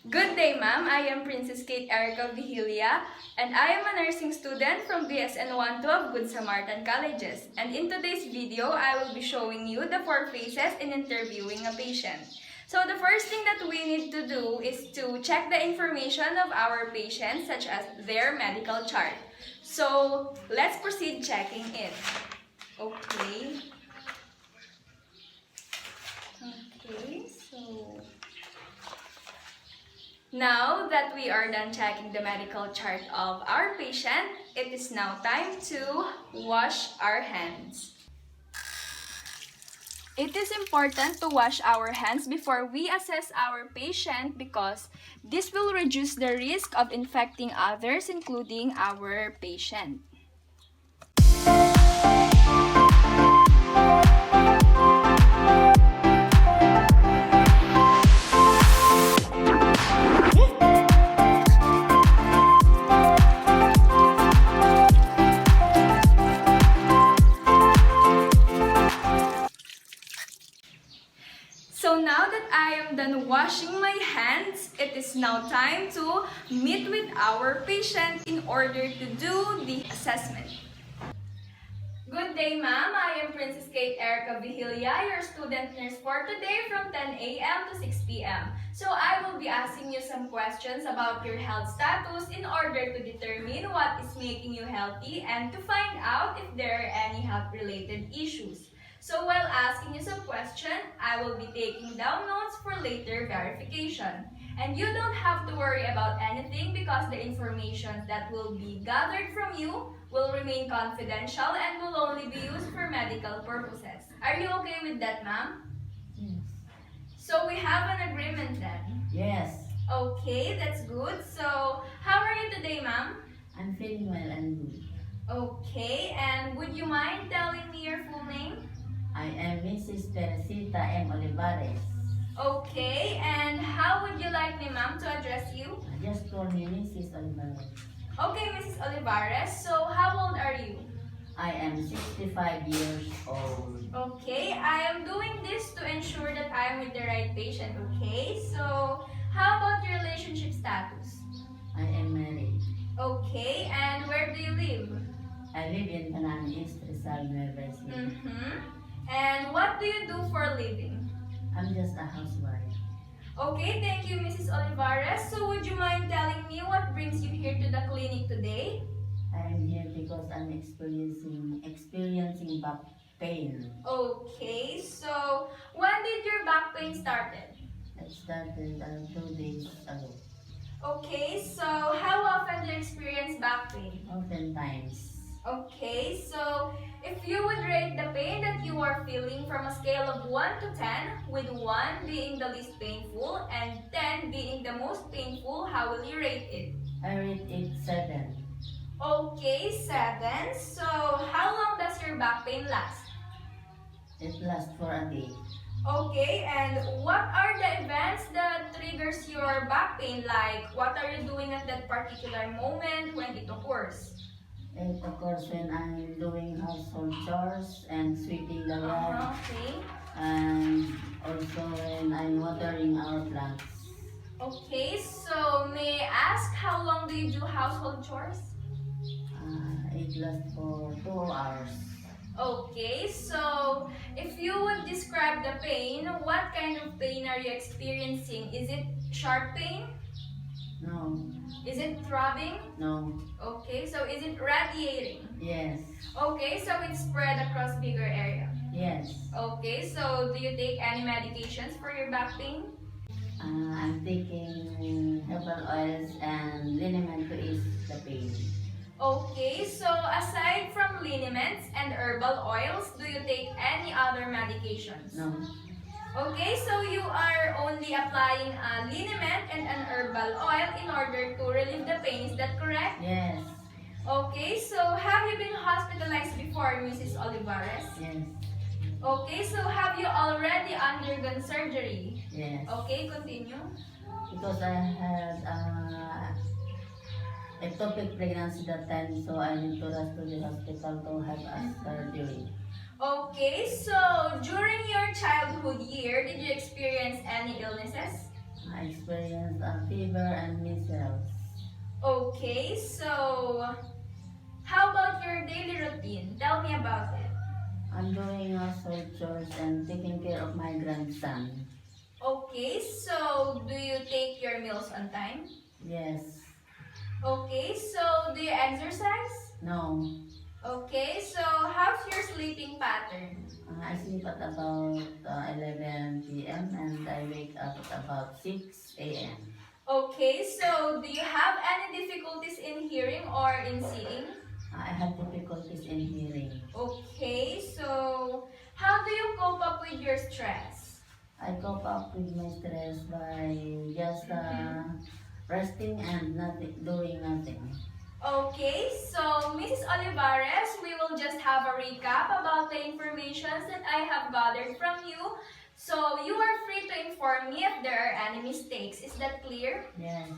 Good day, ma'am. I am Princess Kate Erica Vigilia, and I am a nursing student from BSN 112 Good Samaritan Colleges. And in today's video, I will be showing you the 4 phases in interviewing a patient. So the first thing that we need to do is to check the information of our patient, such as their medical chart. So let's proceed checking it. Okay. Now that we are done checking the medical chart of our patient, it is now time to wash our hands. It is important to wash our hands before we assess our patient because this will reduce the risk of infecting others, including our patient. So now that I am done washing my hands, it is now time to meet with our patient in order to do the assessment. Good day, ma'am. I am Princess Kate Erica Vigilia, your student nurse for today from 10 a.m. to 6 p.m. So I will be asking you some questions about your health status in order to determine what is making you healthy and to find out if there are any health-related issues. So while asking you some questions, I will be taking down notes for later verification. And you don't have to worry about anything because the information that will be gathered from you will remain confidential and will only be used for medical purposes. Are you okay with that, ma'am? Yes. So we have an agreement then. Yes, Okay, that's good. So how are you today, ma'am? I'm feeling well and good. Okay, and would you mind telling me your full name? I am Mrs. Teresita M. Olivares. Okay, and how would you like me, ma'am, to address you? Just call me Mrs. Olivares. Okay, Mrs. Olivares, so how old are you? I am 65 years old. Okay, I am doing this to ensure that I am with the right patient, okay? So, how about your relationship status? I am married. Okay, and where do you live? I live in Banana East, Rizal, Nueva Ecija. And what do you do for a living? I'm just a housewife. Okay, thank you, Mrs. Olivares. So, would you mind telling me what brings you here to the clinic today? I am here because I'm experiencing back pain. Okay, so when did your back pain started? It started 2 days ago. Okay, so how often do you experience back pain? Oftentimes, Okay, so if you would rate the pain that you are feeling from a scale of 1 to 10, with 1 being the least painful and 10 being the most painful, how will you rate it? I rate it 7. Okay, 7. So how long does your back pain last? It lasts for a day. Okay, and what are the events that triggers your back pain? Like, what are you doing at that particular moment when it occurs? It occurs when I'm doing household chores and sweeping the yard, Okay. and also when I'm watering our plants. Okay, so may I ask how long do you do household chores? It lasts for 2 hours. Okay, so if you would describe the pain, what kind of pain are you experiencing? Is it sharp pain? No, Is it throbbing? no, Okay, so is it radiating? yes, Okay, so it's spread across bigger area. yes. Okay, so do you take any medications for your back pain? I'm taking herbal oils and liniment to ease the pain. Okay, so aside from liniments and herbal oils, do you take any other medications? No, Okay, so you are only applying a liniment and an herbal oil in order to relieve the pain, is that correct? yes, Okay, so have you been hospitalized before, Mrs. Olivares? yes, Okay, so have you already undergone surgery? yes. Okay, continue. Because I had ectopic pregnancy that time, so I need to rush to the hospital to have a surgery. Okay, so during your childhood year, did you experience any illnesses? I experienced a fever and measles. Okay, so how about your daily routine? Tell me about it. I'm doing household chores and taking care of my grandson. Okay, so do you take your meals on time? Yes. Okay, so do you exercise? No. Okay, so how's your sleeping pattern? I sleep at about 11 p.m. and I wake up at about 6 a.m. Okay, so do you have any difficulties in hearing or in seeing? I have difficulties in hearing. Okay, so how do you cope up with your stress? I cope up with my stress by just resting and doing nothing. Okay, so Mrs. Olivares, we will just have a recap about the information that I have gathered from you. So you are free to inform me if there are any mistakes. Is that clear? Yes.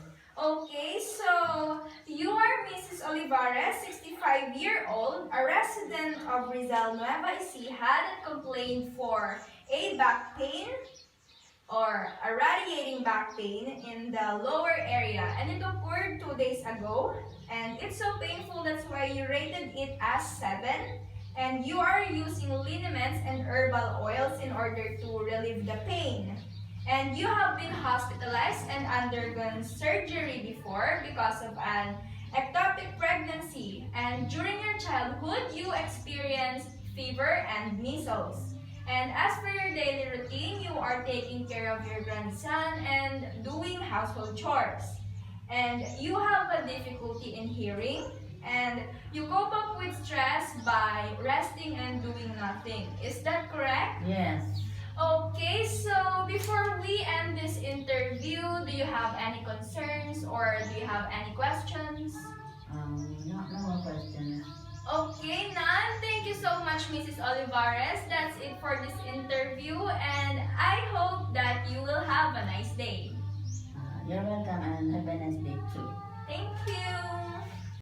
Okay, so you are Mrs. Olivares, 65-year-old, a resident of Rizal Nueva Ecija that complained for a back pain or a radiating back pain in the lower area, and it occurred 2 days ago, and it's so painful that's why you rated it as 7, and you are using liniments and herbal oils in order to relieve the pain. And you have been hospitalized and undergone surgery before because of an ectopic pregnancy, and during your childhood you experienced fever and measles. And as for your daily routine, you are taking care of your grandson and doing household chores. And you have a difficulty in hearing, and you cope up with stress by resting and doing nothing. Is that correct? Yes. Okay, so before we end this interview, do you have any concerns or do you have any questions? No more questions. Okay, Nan, thank you so much, Mrs. Olivares. That's it for this interview, and I hope that you will have a nice day. You're welcome and have a nice day too. Thank you.